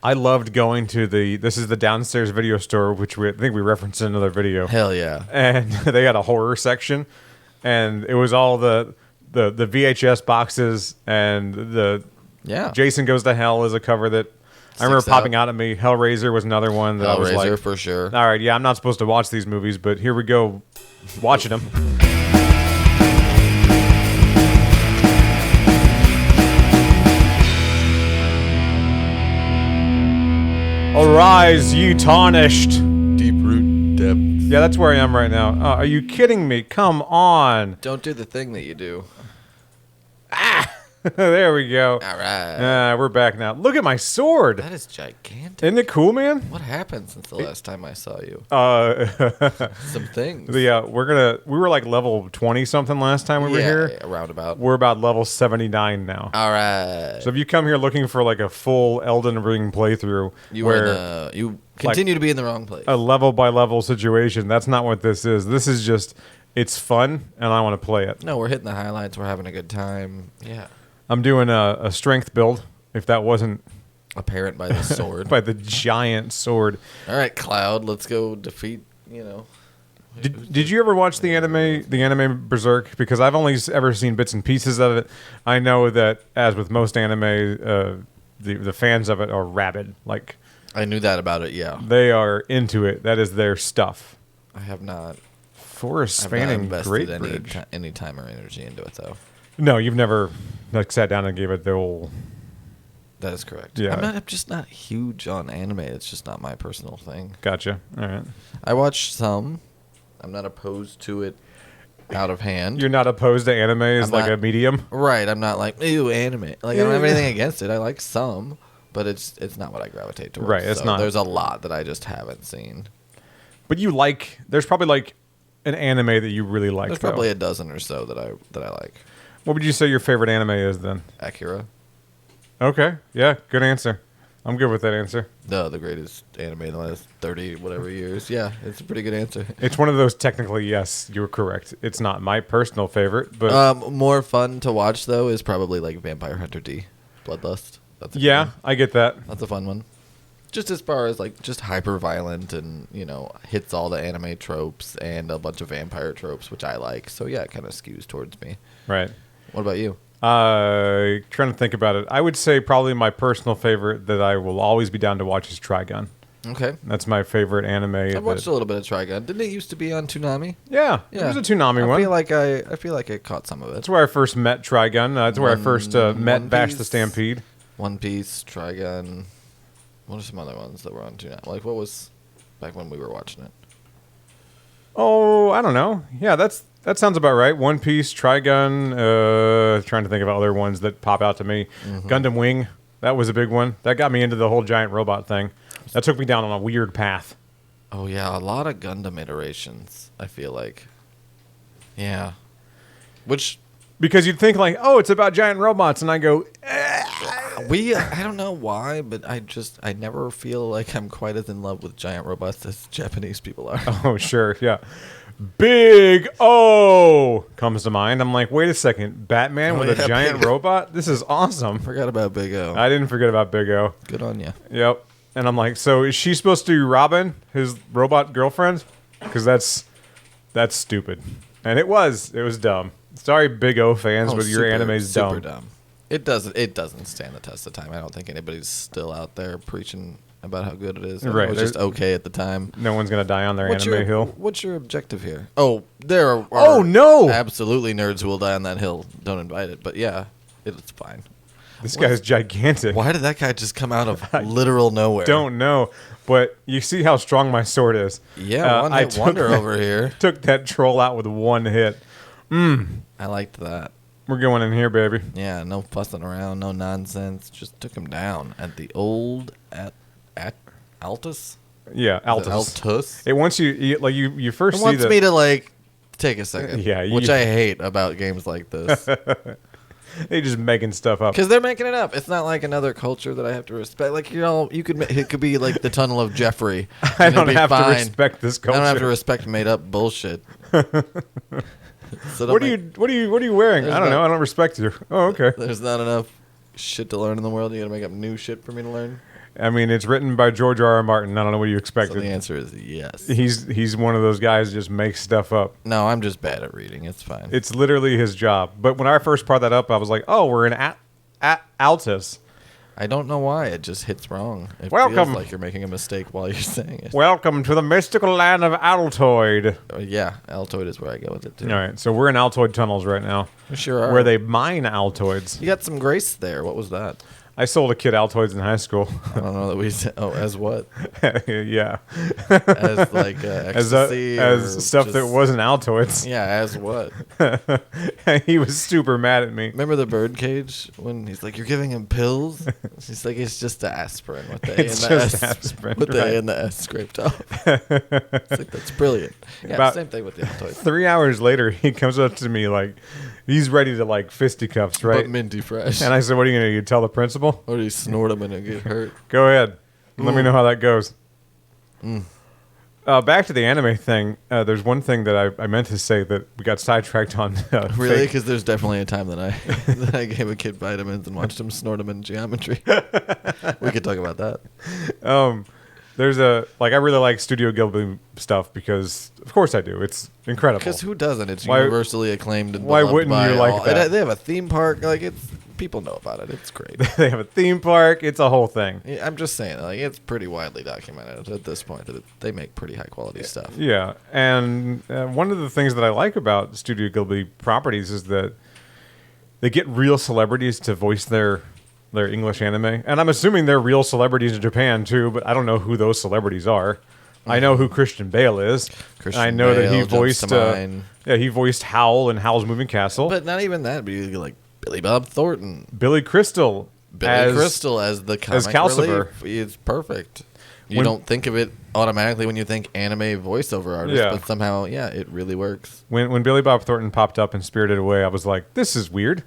I loved going to this is the downstairs video store, which I think we referenced in another video. Hell yeah. And they had a horror section, and it was all the VHS boxes and the Jason Goes to Hell is a cover that I remember popping out at me. Hellraiser was another one that I was like, for sure. All right, yeah, I'm not supposed to watch these movies, but here we go, watching them. Arise, ye tarnished. Deep root depth. Yeah, that's where I am right now. Are you kidding me? Come on. Don't do the thing that you do. There we go. All right. We're back now. Look at my sword. That is gigantic. Isn't it cool, man? What happened since the last time I saw you? Some things. Yeah, we were like level 20 something last time we were here. Yeah, roundabout. We're about level 79 now. All right. So if you come here looking for like a full Elden Ring playthrough, you continue to be in the wrong place. A level by level situation, that's not what this is. This is just, it's fun and I want to play it. No, we're hitting the highlights. We're having a good time. Yeah. I'm doing a strength build, if that wasn't apparent by the sword. By the giant sword. All right, Cloud, let's go defeat, Did you ever watch the anime Berserk? Because I've only ever seen bits and pieces of it. I know that, as with most anime, the fans of it are rabid. Like, I knew that about it, yeah. They are into it. That is their stuff. I have not. Forest spanning Great any time or energy into it, though. No, you've never sat down and gave it the old... That is correct. Yeah. I'm just not huge on anime. It's just not my personal thing. Gotcha. All right. I watch some. I'm not opposed to it out of hand. You're not opposed to anime as a medium? Right. I'm not like, ew, anime. Like, I don't have anything against it. I like some, but it's not what I gravitate towards. Right, it's not. There's a lot that I just haven't seen. But there's probably an anime that you really like. There's probably a dozen or so that I like. What would you say your favorite anime is then? Akira. Okay. Yeah, good answer. I'm good with that answer. The greatest anime in the last 30 whatever years. Yeah, it's a pretty good answer. It's one of those technically, yes, you're correct. It's not my personal favorite, but more fun to watch though is probably like Vampire Hunter D, Bloodlust. That's I get that. That's a fun one. Just as far as just hyper violent and hits all the anime tropes and a bunch of vampire tropes, which I like. So yeah, it kind of skews towards me. Right. What about you? Trying to think about it. I would say probably my personal favorite that I will always be down to watch is Trigun. Okay. That's my favorite anime. I've watched a little bit of Trigun. Didn't it used to be on Toonami? Yeah. It was a Toonami one. I feel like I caught some of it. That's where I first met Trigun. That's where I first met Bash the Stampede. One Piece, Trigun. What are some other ones that were on Toonami? Like, what was back when we were watching it? Oh, I don't know. Yeah, that sounds about right. One Piece, Trigun. Trying to think of other ones that pop out to me. Mm-hmm. Gundam Wing. That was a big one. That got me into the whole giant robot thing. That took me down on a weird path. Oh, yeah. A lot of Gundam iterations, I feel like. Yeah. Because you'd think it's about giant robots. And I go... I don't know why, but I never feel like I'm quite as in love with giant robots as Japanese people are. Oh, sure. Yeah. Big O comes to mind. I'm like, wait a second. Batman with a giant robot? This is awesome. Forgot about Big O. I didn't forget about Big O. Good on you. Yep. And I'm like, so is she supposed to be Robin, his robot girlfriend? Because that's stupid. And it was dumb. Sorry, Big O fans, but your anime's dumb. Super dumb. It doesn't stand the test of time. I don't think anybody's still out there preaching about how good it is. Right. It was just okay at the time. No one's going to die on their anime hill. What's your objective here? Oh, there are no! Absolutely nerds who will die on that hill. Don't invite it. But yeah, it's fine. This guy's gigantic. Why did that guy just come out of literal nowhere? Don't know. But you see how strong my sword is. Yeah, one hit wonder over here. Took that troll out with one hit. I liked that. We're going in here, baby. Yeah, no fussing around, no nonsense. Just took him down at the old Altus. Yeah, Altus. Altus. It wants you first. It wants me to take a second. Yeah, which I hate about games like this. They just making stuff up because they're making it up. It's not like another culture that I have to respect. Like it could be like the Tunnel of Jeffrey. I don't have to respect this culture. I don't have to respect made up bullshit. So what are you wearing? I don't know. I don't respect you. Oh, okay. There's not enough shit to learn in the world. You gotta make up new shit for me to learn. I mean, it's written by George R.R. Martin. I don't know what you So expected. the answer is yes. He's one of those guys who just makes stuff up. No, I'm just bad at reading. It's fine. It's literally his job. But when I first brought that up, I was like, oh, we're in Altus. I don't know why. It just hits wrong. It Welcome. feels like you're making a mistake while you're saying it. Welcome to the mystical land of Altoid. Yeah, Altoid is where I go with it, too. All right, so we're in Altoid tunnels right now. You sure are. Where they mine Altoids. You got some grace there. What was that? I sold a kid Altoids in high school. I don't know that we said. Oh, as what? Yeah. As like ecstasy? or as stuff that just- wasn't Altoids. Yeah, as what? He was super mad at me. Remember the birdcage when he's like, "You're giving him pills"? He's like, "It's just aspirin with the A It's and the just S, aspirin, with the right. A and the S scraped off." It's like that's brilliant. Yeah, About- same thing with the Altoids. 3 hours later, he comes up to me like, he's ready to like fisticuffs, right? But minty fresh. And I said, what are you going to do? You tell the principal? Or do you snort them and it get hurt? Go ahead. Let me know how that goes. Mm. Back to the anime thing. There's one thing that I meant to say that we got sidetracked on. Really? fake- Because there's definitely a time that I that I gave a kid vitamins and watched him snort them in geometry. We could talk about that. There's a I really like Studio Ghibli stuff because of course I do. It's incredible. Because who doesn't? It's Why- universally acclaimed. And why beloved wouldn't by you like all. that? And they have a theme park. Like it's people know about it. It's great. They have a theme park. It's a whole thing. Yeah, I'm just saying, like it's pretty widely documented at this point that they make pretty high quality stuff. Yeah, and one of the things that I like about Studio Ghibli properties is that they get real celebrities to voice their English anime, and I'm assuming they're real celebrities in Japan too. But I don't know who those celebrities are. I know who Christian Bale is. Christian I know that he Bale jumps voiced. to mind. He voiced Howl in Howl's Moving Castle. But not even that. But you get like Billy Bob Thornton, Billy Crystal. Billy Crystal as the comic Calcifer. relief. It's perfect. You When- don't think of it automatically when you think anime voiceover artist, Yeah. but somehow, yeah, it really works. When Billy Bob Thornton popped up in Spirited Away, I was like, this is weird.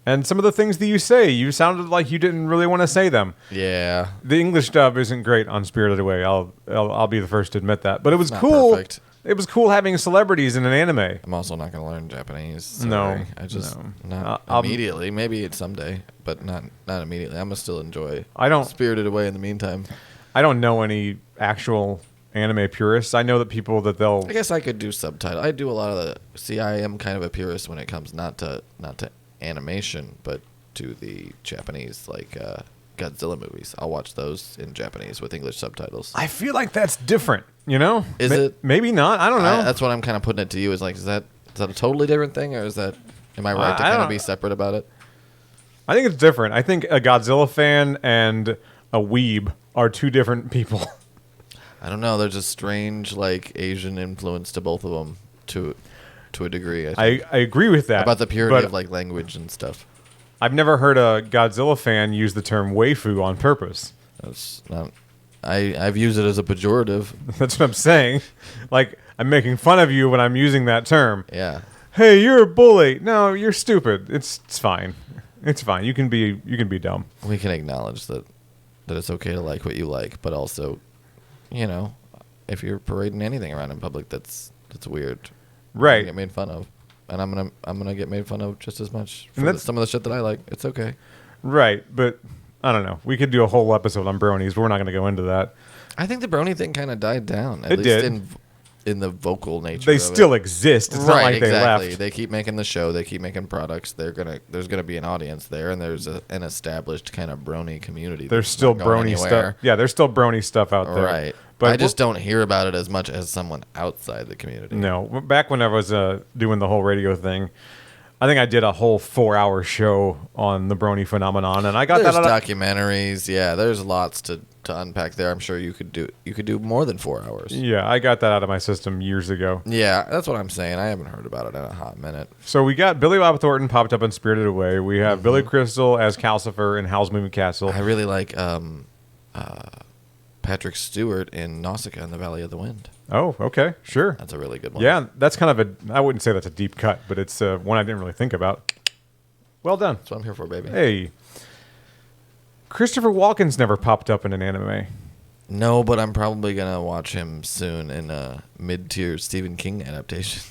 And some of the things that you say, you sounded like you didn't really want to say them. Yeah, The English dub isn't great on Spirited Away. I'll be the first to admit that. But it was not cool. perfect. It was cool having celebrities in an anime. I'm also not going to learn Japanese. No, Sorry. I just no. not I'll- immediately. Maybe it's someday, but not immediately. I'm gonna still enjoy. I don't Spirited Away in the meantime. I don't know any actual anime purists. I know that people that they'll I guess I could do subtitle. I do a lot of the. See, I am kind of a purist when it comes not to animation, but to the Japanese Godzilla movies. I'll watch those in Japanese with English subtitles. I feel like that's different, you know? Is it? Maybe not. I don't know. That's what I'm kind of putting it to you. Is like, is that a totally different thing, or is that? Am I right to I kind of don't- be separate about it? I think it's different. I think a Godzilla fan and a weeb are two different people. I don't know. There's a strange Asian influence to both of them to a degree. I think. I agree with that. About the purity but of language and stuff. I've never heard a Godzilla fan use the term waifu on purpose. That's not. I've used it as a pejorative. That's what I'm saying. Like, I'm making fun of you when I'm using that term. Yeah. Hey, you're a bully. No, you're stupid. It's fine. It's fine. You can be dumb. We can acknowledge that it's okay to like what you like, but also, if you're parading anything around in public that's weird, you're Right. gonna get made fun of, and I'm gonna get made fun of just as much And for that's- some of the shit that I like. It's okay. Right, but I don't know. We could do a whole episode on bronies, but we're not going to go into that. I think the brony thing kind of died down. At It least did. in the vocal nature. They of still it. exist. It's right, not like exactly. they left. They keep making the show. They keep making products. There's gonna be an audience there, and there's an established kind of brony community. There's that's still not going brony anywhere. stuff. Yeah, there's still brony stuff out there. Right. But I just don't hear about it as much as someone outside the community. No, back when I was doing the whole radio thing, I think I did a whole 4-hour show on the brony phenomenon, and I got There's that out of, documentaries. Yeah, there's lots to unpack there. I'm sure you could do more than 4 hours. Yeah, I got that out of my system years ago. Yeah, that's what I'm saying. I haven't heard about it in a hot minute. So we got Billy Bob Thornton popped up in Spirited Away. We have Billy Mm-hmm. Crystal as Calcifer in Howl's Moving Castle. I really like Patrick Stewart in Nausicaa in the Valley of the Wind. Oh, okay, sure. That's a really good one. Yeah, that's kind of I wouldn't say that's a deep cut, but it's one I didn't really think about. Well done. That's what I'm here for, baby. Hey. Christopher Walken's never popped up in an anime. No, but I'm probably gonna watch him soon in a mid-tier Stephen King adaptation.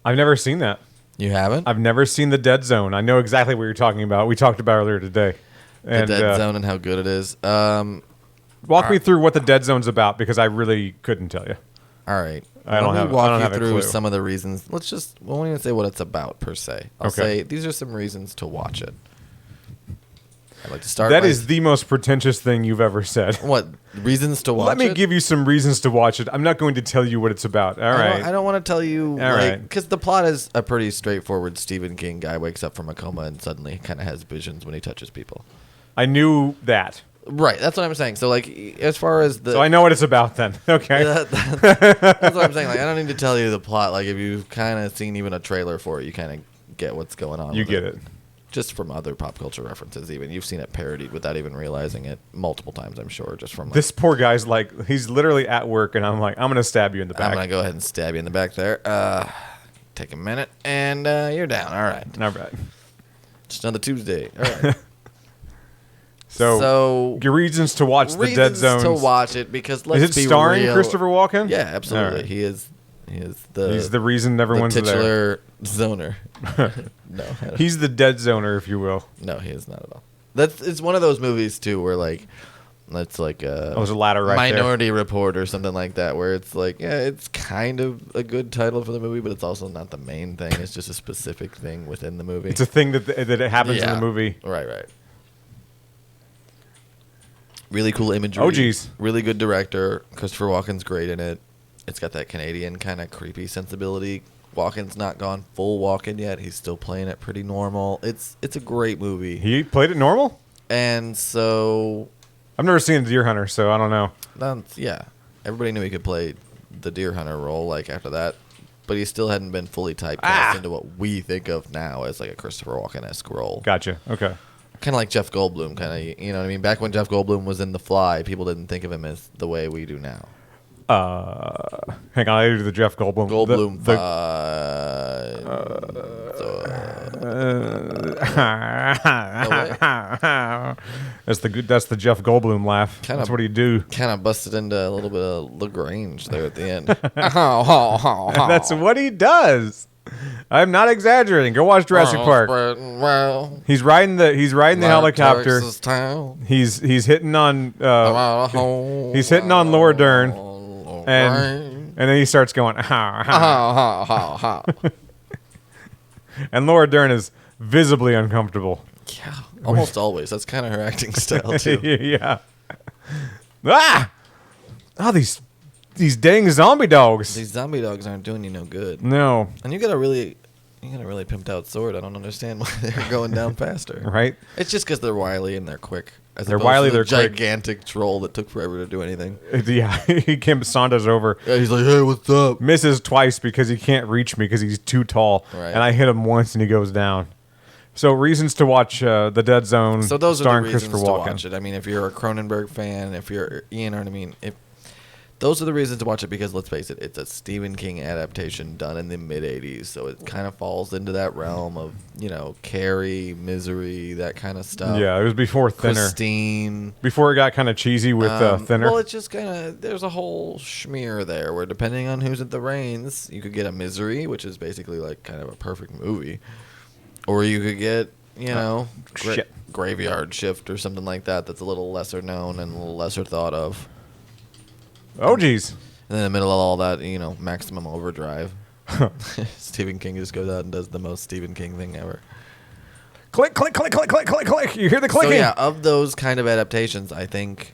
I've never seen that. You haven't? I've never seen The Dead Zone. I know exactly what you're talking about. We talked about it earlier today. And, the Dead Zone and how good it is. walk me through what the Dead Zone's about, because I really couldn't tell you. All right. I don't have walk a you through clue. some of the reasons. We won't even say what it's about per se. I'll Okay. say these are some reasons to watch it. I'd like to start. That is the most pretentious thing you've ever said. what reasons to watch Let me it? give you some reasons to watch it. I'm not going to tell you what it's about. All right. I don't want to tell you, right. because the plot is a pretty straightforward. Stephen King guy wakes up from a coma and suddenly kind of has visions when he touches people. I knew that. Right, that's what I'm saying. So, like, as far as the, So I know what it's about then. Okay. that's what I'm saying. Like, I don't need to tell you the plot. Like, if you've kind of seen even a trailer for it, you kind of get what's going on. You with get it. Just from other pop culture references, even you've seen it parodied without even realizing it multiple times. I'm sure, just from like, This poor guy's like, he's literally at work, and I'm like, I'm going to stab you in the back. I'm gonna go ahead and stab you in the back there. Take a minute, and you're down. All right. All right. Just another Tuesday. All right. So your reasons to watch the Dead Zone. To watch it because let's Is it be starring real. Christopher Walken? Yeah, absolutely. Right. He is the He's the reason everyone's the there. titular zoner. No, He's the Dead Zoner, if you will. no, he is not at all. It's one of those movies too where like that's like a There's a ladder right there. Minority Report or something like that, where it's like, yeah, it's kind of a good title for the movie, but it's also not the main thing. It's just a specific thing within the movie. It's a thing that it happens in the movie. Right. Really cool imagery. Oh, geez. Really good director. Christopher Walken's great in it. It's got that Canadian kind of creepy sensibility. Walken's not gone full Walken yet. He's still playing it pretty normal. It's a great movie. He played it normal? And so I've never seen Deer Hunter, so I don't know. yeah, everybody knew he could play the deer hunter role like after that, but he still hadn't been fully typecast into what we think of now as like a Christopher Walken-esque role. Gotcha. Okay. Kind of like Jeff Goldblum, kind of, you know what I mean? Back when Jeff Goldblum was in The Fly, people didn't think of him as the way we do now. Hang on, I do the Jeff Goldblum. Goldblum That's the Jeff Goldblum laugh. Kinda- That's what he do. kind of busted into a little bit of LaGrange there at the end. That's what he does. I'm not exaggerating. Go watch Jurassic Park. Well, He's riding the helicopter. Texas town. He's hitting on he's hitting on Laura Dern, and then he starts going and Laura Dern is visibly uncomfortable. Yeah, almost always. That's kind of her acting style too. Yeah. These dang zombie dogs. These zombie dogs aren't doing you no good. No. And you got a really pimped out sword. I don't understand why they're going down faster. Right? It's just because they're wily and they're quick. As They're opposed wily, to the they're quick. gigantic troll that took forever to do anything. Yeah. He saunters over. Yeah, he's like, hey, what's up? Misses twice because he can't reach me because he's too tall. Right. And I hit him once and he goes down. So reasons to watch The Dead Zone. So those are the starring reasons Christopher to Walken. watch it. I mean, if you're a Cronenberg fan, if you're, you know what I mean? Those are the reasons to watch it because, let's face it, it's a Stephen King adaptation done in the mid-'80s. So it kind of falls into that realm of, Carrie, Misery, that kind of stuff. Yeah, it was before Thinner. Christine. Before it got kind of cheesy with Thinner. Well, it's just kind of, there's a whole schmear there where depending on who's at the reins, you could get a Misery, which is basically like kind of a perfect movie. Or you could get, shit. Graveyard Shift or something like that that's a little lesser known and a little lesser thought of. Oh, geez. And in the middle of all that, Maximum Overdrive. Stephen King just goes out and does the most Stephen King thing ever. Click, click, click, click, click, click, click. You hear the clicking? So yeah, of those kind of adaptations, I think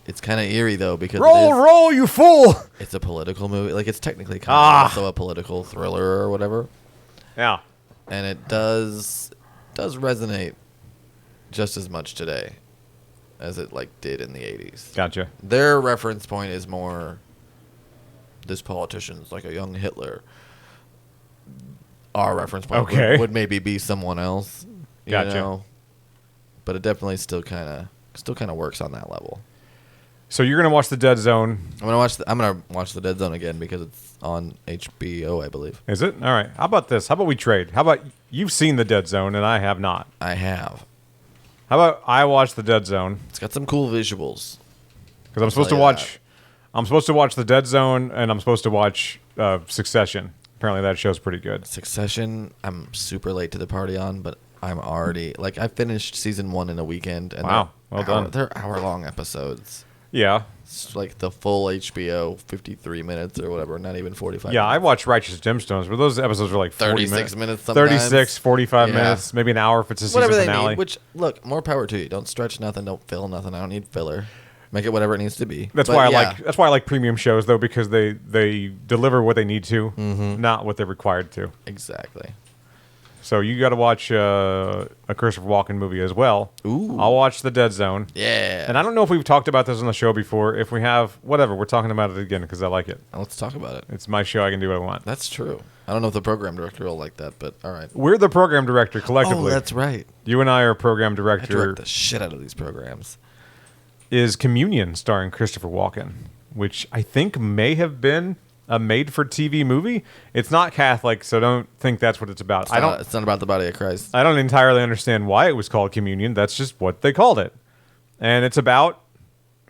it's kind of eerie though because roll, you fool! it's a political movie. Like it's technically kind of also a political thriller or whatever. Yeah. And it does resonate just as much today as it did in the 80s. Gotcha. Their reference point is more this politician's like a young Hitler. Our reference point would maybe be someone else. Gotcha. But it definitely still kind of works on that level. So you're gonna watch The Dead Zone? I'm gonna watch The Dead Zone again because it's on HBO, I believe. Is it? All right. How about this? How about we trade? How about you've seen The Dead Zone and I have not? I have. How about I watch The Dead Zone? It's got some cool visuals. Because I'm supposed to watch. I'm supposed to watch The Dead Zone and I'm supposed to watch Succession. Apparently that show's pretty good. Succession, I'm super late to the party on, but I'm already like I finished season 1 in a weekend. And Wow, well done. They're hour-long episodes. Yeah. It's like the full HBO 53 minutes or whatever, not even 45 Yeah, minutes. I watched Righteous Gemstones, but those episodes were like 40 36 minutes sometimes. 36, 45 Yeah. minutes, maybe an hour if it's a season Whatever they finale. need, which, look, more power to you. Don't stretch nothing. Don't fill nothing. I don't need filler. Make it whatever it needs to be. That's But why yeah. that's why I like premium shows though, because they deliver what they need to, not what they're required to. Exactly. So you got to watch a Christopher Walken movie as well. Ooh. I'll watch The Dead Zone. Yeah. And I don't know if we've talked about this on the show before. If we have, whatever, we're talking about it again because I like it. Let's talk about it. It's my show. I can do what I want. That's true. I don't know if the program director will like that, but all right. We're the program director collectively. Oh, that's right. You and I are program I director. direct the shit out of these programs. Is Communion starring Christopher Walken, which I think may have been a made-for-TV movie. It's not Catholic, so don't think that's what it's about. It's not about the body of Christ. I don't entirely understand why it was called Communion. That's just what they called it. And it's about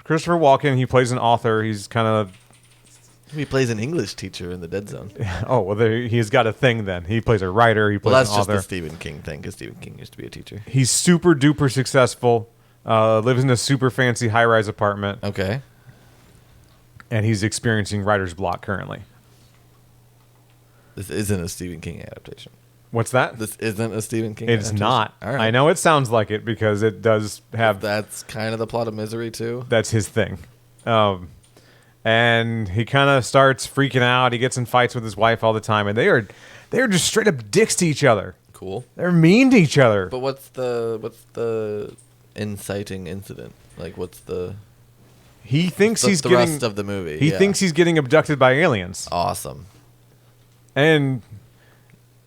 Christopher Walken. He plays an author. He's kind of... He plays an English teacher in the Dead Zone. Oh, well, he's got a thing then. He plays a writer. He plays Well, that's an just author. the Stephen King thing, because Stephen King used to be a teacher. He's super-duper successful. Lives in a super fancy high-rise apartment. Okay. And he's experiencing writer's block currently. This isn't a Stephen King adaptation. What's that? This isn't a Stephen King It's adaptation? not. All right. I know it sounds like it because it does have... That's kind of the plot of Misery, too. That's his thing. And he kind of starts freaking out. He gets in fights with his wife all the time. And they're just straight up dicks to each other. Cool. They're mean to each other. But what's the inciting incident? Like, what's the... He thinks the he's thrust getting... of the movie? He Yeah. thinks he's getting abducted by aliens. Awesome. And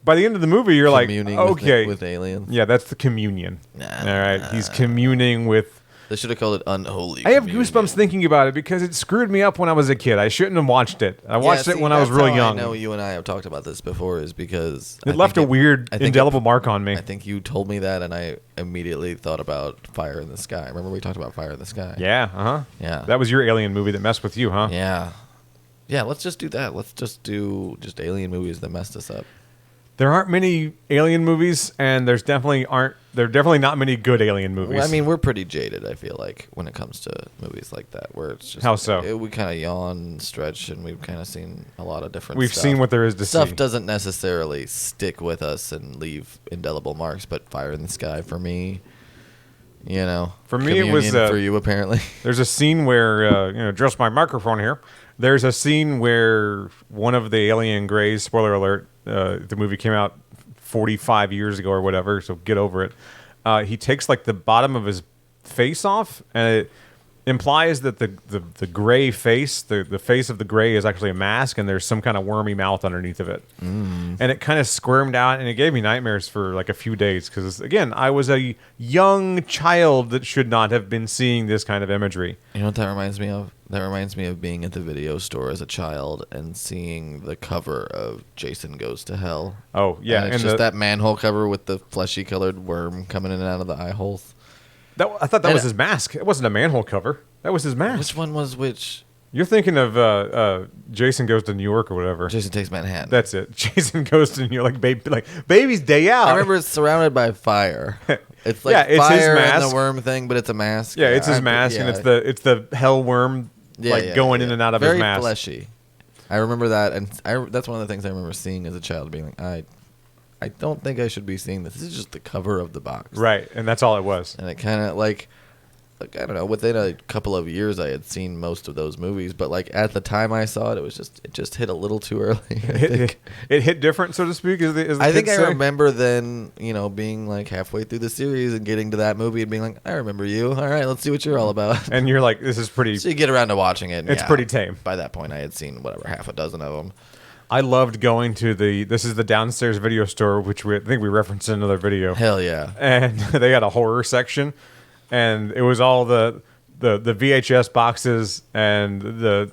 by the end of the movie, you're Communing like, okay. with aliens. Yeah, that's the communion. Nah. All right. He's communing with... They should have called it Unholy I have Communion. goosebumps thinking about it because it screwed me up when I was a kid. I shouldn't have watched it. I watched it when I was that's really how young. I know you and I have talked about this before is because... It left a weird, indelible mark on me. I think you told me that, and I immediately thought about Fire in the Sky. Remember we talked about Fire in the Sky? Yeah, uh-huh. Yeah. That was your alien movie that messed with you, huh? Yeah. Yeah, let's just do that. Let's just do alien movies that messed us up. There aren't many alien movies, and there are definitely not many good alien movies. Well, I mean, we're pretty jaded, I feel like, when it comes to movies like that, where it's just... How so? We kind of yawn and stretch, and we've kind of seen a lot of different we've stuff. seen what there is to Stuff see. doesn't necessarily stick with us and leave indelible marks, but Fire in the Sky for me, you know. For me, it was, Communion for you, apparently. There's a scene where, adjust my microphone here. There's a scene where one of the alien greys, spoiler alert, the movie came out 45 years ago or whatever, so get over it. He takes like the bottom of his face off, and it implies that the gray face, the face of the gray is actually a mask, and there's some kind of wormy mouth underneath of it. And it kind of squirmed out, and it gave me nightmares for like a few days because, again, I was a young child that should not have been seeing this kind of imagery. You know what that reminds me of? That reminds me of being at the video store as a child and seeing the cover of Jason Goes to Hell. Oh, yeah. And it's just that manhole cover with the fleshy colored worm coming in and out of the eye holes. I thought that was his mask. It wasn't a manhole cover. That was his mask. Which one was which? You're thinking of Jason Goes to New York or whatever. Jason Takes Manhattan. That's it. Jason Goes to New York, like Baby's Day Out. I remember it's surrounded by fire. It's like Yeah, it's his fire and mask. the worm thing, but it's a mask. Yeah, it's his mask, and it's the hell worm going in and out of Very his mask. Very fleshy. I remember that, and that's one of the things I remember seeing as a child, being like, I don't think I should be seeing this. This is just the cover of the box. Right, and that's all it was. And it kind of like I don't know. Within a couple of years, I had seen most of those movies, but like at the time I saw it, it just hit a little too early. It hit different, so to speak. As the I think kids I say. remember then, being like halfway through the series and getting to that movie and being like, I remember you. All right, let's see what you're all about. And you're like, this is pretty. So you get around to watching it. And It's pretty tame. By that point, I had seen whatever half a dozen of them. I loved going to this is the downstairs video store, which I think we referenced in another video. Hell yeah! And they had a horror section, and it was all the VHS boxes and the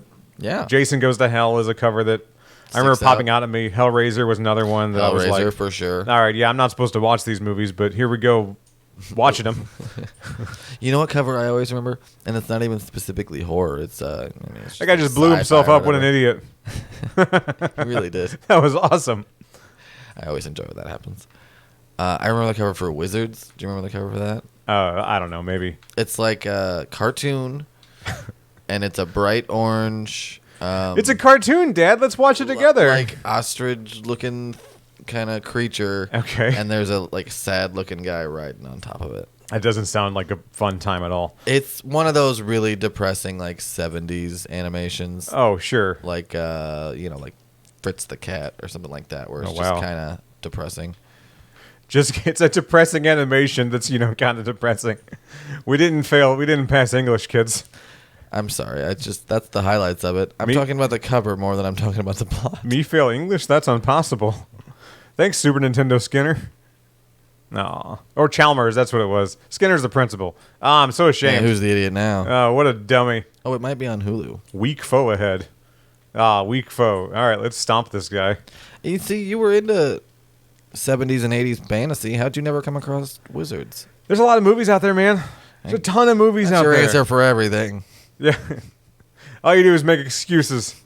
Jason Goes to Hell is a cover that I remember popping out at me. Hellraiser was another one that I was like, for sure. All right, yeah, I'm not supposed to watch these movies, but here we go, watching them. You know what cover I always remember, and it's not even specifically horror. It's that guy just blew himself up. What an idiot! He really did. That was awesome. I always enjoy when that happens. I remember the cover for Wizards. Do you remember the cover for that? I don't know, maybe. It's like a cartoon, and it's a bright orange. It's a cartoon, Dad. Let's watch it together. Like ostrich-looking kind of creature. Okay. And there's a like sad-looking guy riding on top of it. That doesn't sound like a fun time at all. It's one of those really depressing like 70s animations. Oh, sure. Like like Fritz the Cat or something like that, where it's just kind of depressing. It's a depressing animation that's, kind of depressing. We didn't fail. We didn't pass English, kids. I'm sorry. That's the highlights of it. I'm talking about the cover more than I'm talking about the plot. Me fail English? That's impossible. Thanks, Super Nintendo Skinner. No. Or Chalmers, that's what it was. Skinner's the principal. I'm so ashamed. Yeah, who's the idiot now? Oh, what a dummy. Oh, it might be on Hulu. Weak foe ahead. Weak foe. All right, let's stomp this guy. You see, you were into 70s and 80s fantasy. How'd you never come across Wizards? There's a lot of movies out there, man. There's a ton of movies That's out your there. answer for everything. Yeah. All you do is make excuses.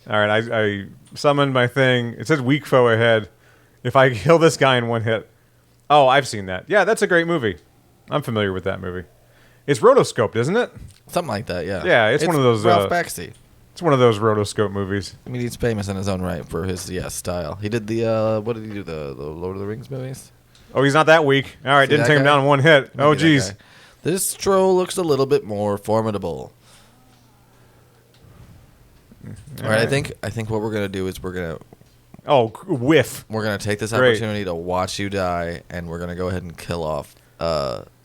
All right, I summoned my thing. It says weak foe ahead. If I kill this guy in one hit. Oh, I've seen that. Yeah, that's a great movie. I'm familiar with that movie. It's rotoscoped, isn't it? Something like that, yeah. Yeah, it's one of those. Ralph Bakshi. It's one of those rotoscope movies. I mean, he's famous in his own right for his style. He did the what did he do? The Lord of the Rings movies. Oh, he's not that weak. All right, didn't take him down in one hit. Maybe oh, geez. This troll looks a little bit more formidable. All right, I think what we're gonna do is we're gonna whiff. We're gonna take this opportunity to watch you die, and we're gonna go ahead and kill off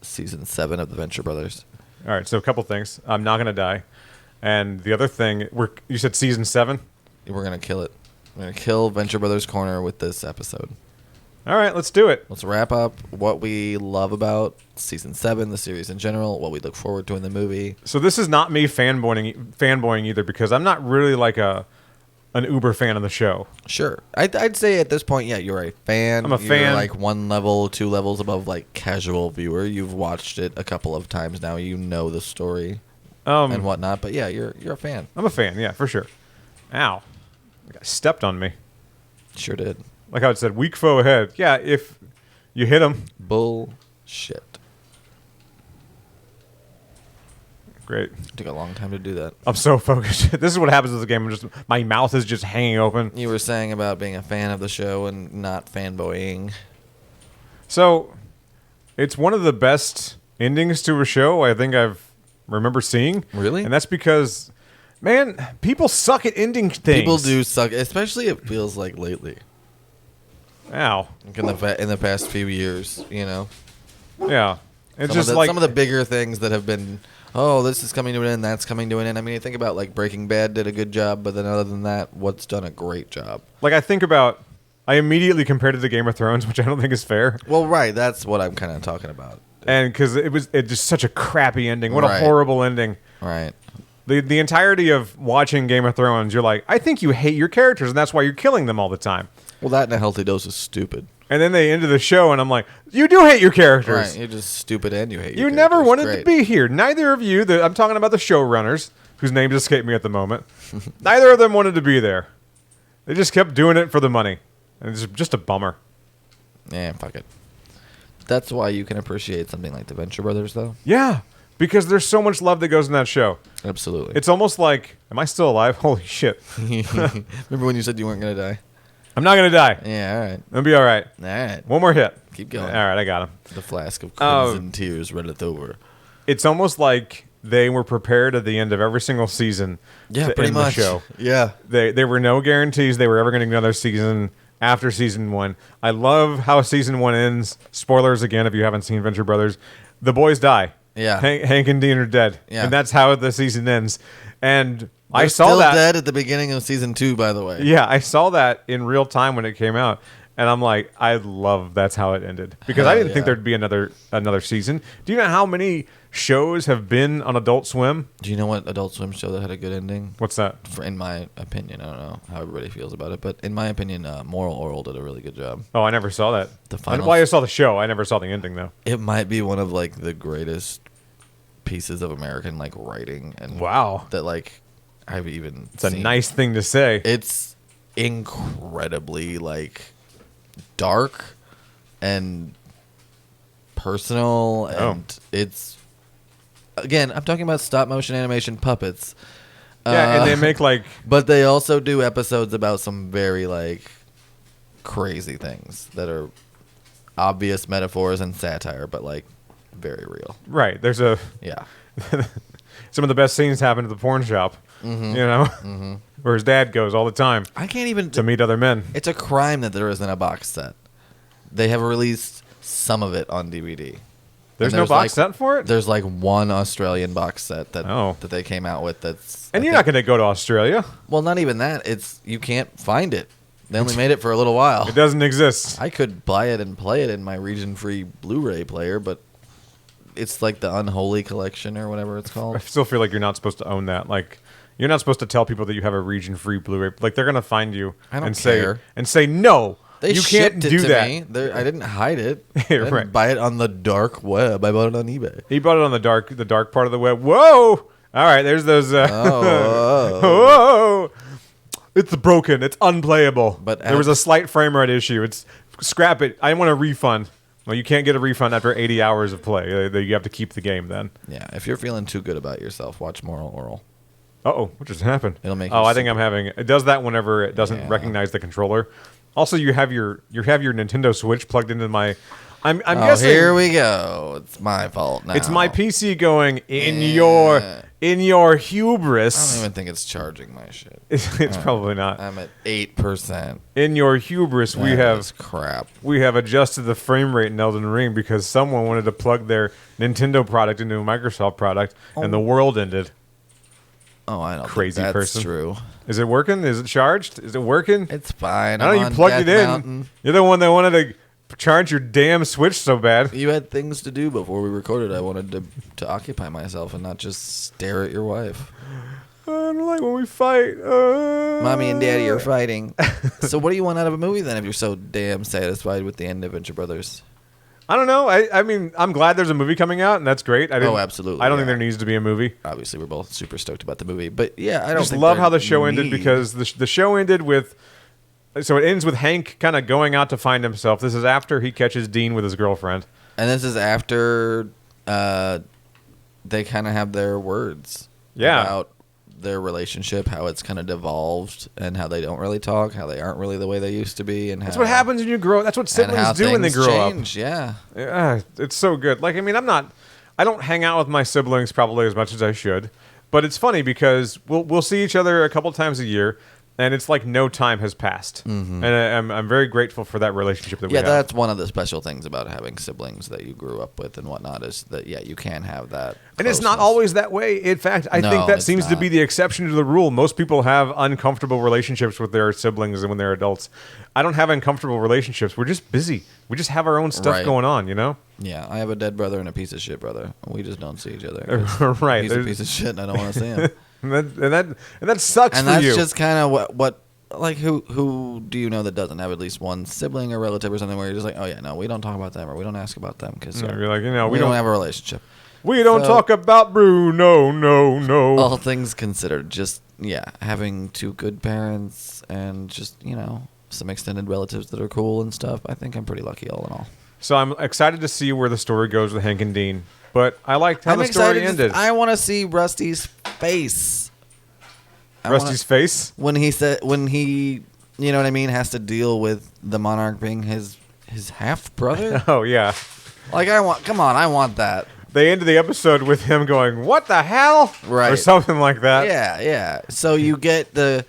season 7 of the Venture Brothers. All right, so a couple things. I'm not gonna die, and the other thing, you said season 7. We're gonna kill it. We're gonna kill Venture Brothers Corner with this episode. All right, let's do it. Let's wrap up what we love about season 7, the series in general, what we look forward to in the movie. So this is not me fanboying either, because I'm not really like an uber fan of the show. Sure. I'd say at this point, yeah, you're a fan. I'm a fan. You're like 1 level, 2 levels above like casual viewer. You've watched it a couple of times now. You know the story and whatnot. But yeah, you're a fan. I'm a fan, yeah, for sure. Ow. The guy stepped on me. Sure did. Like how it said, weak foe ahead. Yeah, if you hit him. Bullshit. Great. Took a long time to do that. I'm so focused. This is what happens with the game. My mouth is just hanging open. You were saying about being a fan of the show and not fanboying. So, it's one of the best endings to a show I think I've remember seeing. Really? And that's because, man, people suck at ending things. People do suck, especially it feels like lately. Ow. Like in the past few years, you know? Yeah. It's some of the bigger things that have been, this is coming to an end, that's coming to an end. I mean, you think about like Breaking Bad did a good job, but then other than that, what's done a great job? Like I immediately compared it to Game of Thrones, which I don't think is fair. Well, right, that's what I'm kind of talking about. And because it just such a crappy ending. What a horrible ending. Right. The entirety of watching Game of Thrones, you're like, I think you hate your characters, and that's why you're killing them all the time. Well, that in a healthy dose is stupid. And then they ended the show, and I'm like, you do hate your characters. Right, you're just stupid and you hate your characters. You never wanted to be here. Neither of you, I'm talking about the showrunners, whose names escape me at the moment. Neither of them wanted to be there. They just kept doing it for the money. And it's just a bummer. Yeah, fuck it. That's why you can appreciate something like the Venture Brothers, though? Yeah, because there's so much love that goes in that show. Absolutely. It's almost like, am I still alive? Holy shit. Remember when you said you weren't going to die? I'm not going to die. Yeah, all right. I'll be all right. All right. One more hit. Keep going. All right, I got him. The flask of crimson tears runneth over. It's almost like they were prepared at the end of every single season to pretty end much. the show. Yeah. There were no guarantees they were ever going to get another season after season 1. I love how season 1 ends. Spoilers again if you haven't seen Venture Brothers. The boys die. Yeah. Hank and Dean are dead. Yeah. And that's how the season ends. And They're I saw still that dead at the beginning of season 2, by the way. Yeah, I saw that in real time when it came out. And I'm like, I love that's how it ended. Because I didn't think there'd be another season. Do you know how many shows have been on Adult Swim? Do you know what Adult Swim show that had a good ending? What's that? In my opinion, I don't know how everybody feels about it, but in my opinion, Moral Oral did a really good job. Oh, I never saw that. Well, I saw the show. I never saw the ending, though. It might be one of like the greatest pieces of American like writing and wow, that like I've even it's seen. A nice thing to say. It's incredibly like dark and personal, and it's again, I'm talking about stop motion animation puppets. Yeah, and they make like, but they also do episodes about some very like crazy things that are obvious metaphors and satire, but like very real. right. There's a Yeah. some of the best scenes happen at the porn shop. Mm-hmm. You know, where his dad goes all the time I can't even. to meet other men. It's a crime that there isn't a box set. They have released some of it on DVD. There's And no box set for it. There's like one Australian box set that Oh. that they came out with. That's And you're not going to go to Australia. Well, not even that. It's you can't find it. They only made it for a little while. It doesn't exist. I could buy it and play it in my region-free Blu-ray player, but it's like the Unholy Collection or whatever it's I called. still feel like you're not supposed to own that. Like, you're not supposed to tell people that you have a region-free Blu-ray. Like, they're going to find you I don't and care. say no. They you can't shipped it do to that. me. I didn't hide it. I didn't Right. buy it on the dark web. I bought it on eBay. He bought it on the dark part of the web. Whoa! All right, there's those. Whoa! It's broken. It's unplayable. But there was a slight frame rate issue. It's scrap it. I want a refund. Well, you can't get a refund after 80 hours of play. You have to keep the game then. Yeah, if you're feeling too good about yourself, watch Moral Oral. Uh-oh, what just happened? It'll make you I think I'm having. It does that whenever it doesn't Yeah. recognize the controller. Also, you have your Nintendo Switch plugged into my. I'm Oh, guessing here we go. It's my fault now. it's my PC going in Yeah. your I hubris. don't even think it's charging my shit. It's probably not. I'm at 8%. In your hubris, we That have is crap. adjusted the frame rate in Elden Ring because someone wanted to plug their Nintendo product into a Microsoft product, and the world ended. Oh, I don't Crazy think that's person. true. Is it working? Is it charged? Is it working? It's fine. I know you plugged it in. You're the one that wanted to charge your damn Switch so bad. You had things to do before we recorded. I wanted to occupy myself and not just stare at your wife. I don't like when we fight. Mommy and Daddy are fighting. So what do you want out of a movie then if you're so damn satisfied with the end of Venture Brothers? I don't know. I mean, I'm glad there's a movie coming out, and that's great. Absolutely. I don't think yeah. there needs to be a movie. Obviously, we're both super stoked about the movie. But yeah, I don't Just think love there how the show ended need- because the show ended with. So it ends with Hank kind of going out to find himself. This is after he catches Dean with his girlfriend. And this is after they kind of have their words about their relationship, how it's kind of devolved, and how they don't really talk, how they aren't really the way they used to be, and That's how, what happens when you grow up. That's what and how siblings do when they things grow change, up. Yeah. Yeah, it's so good. Like, I mean, I don't hang out with my siblings probably as much as I should, but it's funny because we'll see each other a couple times a year, and it's like no time has passed. And I'm very grateful for that relationship that we Yeah, have. that's one of the special things about having siblings that you grew up with and whatnot is that, yeah, you can have that. And it's not closeness. always that way. In fact, I No, think that it's seems to not. be the exception to the rule. Most people have uncomfortable relationships with their siblings and when they're adults. I don't have uncomfortable relationships. We're just busy. We just have our own stuff Right. going on, you know? Yeah, I have a dead brother and a piece of shit brother. We just don't see each other. Right. He's a There's- piece of shit and I don't want to see him. and that sucks And for that's you. just kind of what like who do you know that doesn't have at least one sibling or relative or something where you're just like, oh yeah, no, we don't talk about them or we don't ask about them because You're like, we don't have a relationship. We don't So- talk about Bruno. No. All things considered, just having two good parents and just some extended relatives that are cool and stuff. I think I'm pretty lucky all in all. So I'm excited to see where the story goes with Hank and Dean. But I liked how I'm the story excited. ended. I want to see Rusty's face. Rusty's face. When he you know what I mean, has to deal with the monarch being his half brother. Oh yeah. Like I want that. They ended the episode with him going, "What the hell?" Right. Or something like that. Yeah. So you get the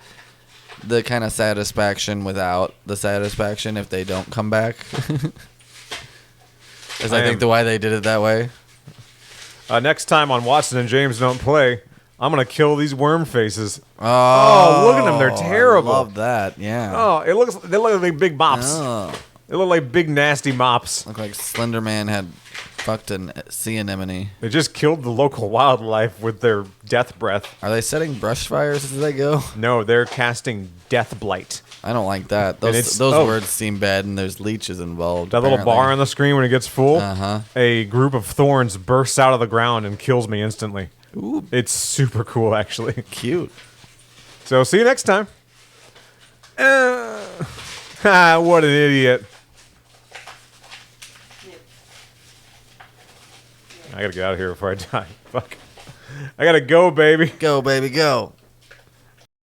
kind of satisfaction without the satisfaction if they don't come back. Is I think the why they did it that way. Next time on Watson&James Don't Play, I'm gonna kill these worm faces. Oh, look at them. They're terrible. I love they They look like big mops. Oh. They look like big nasty mops. Look like Slender Man had fucked a sea anemone. They just killed the local wildlife with their death breath. Are they setting brush fires as they go? No, they're casting death blight. I don't like that. Those words seem bad, and there's leeches involved. That little bar on the screen when it gets full, Uh-huh. a group of thorns bursts out of the ground and kills me instantly. Ooh, It's super cool, actually. cute. So see you next time. What an idiot. I gotta get out of here before I die. Fuck. I gotta go, baby. Go, baby, go.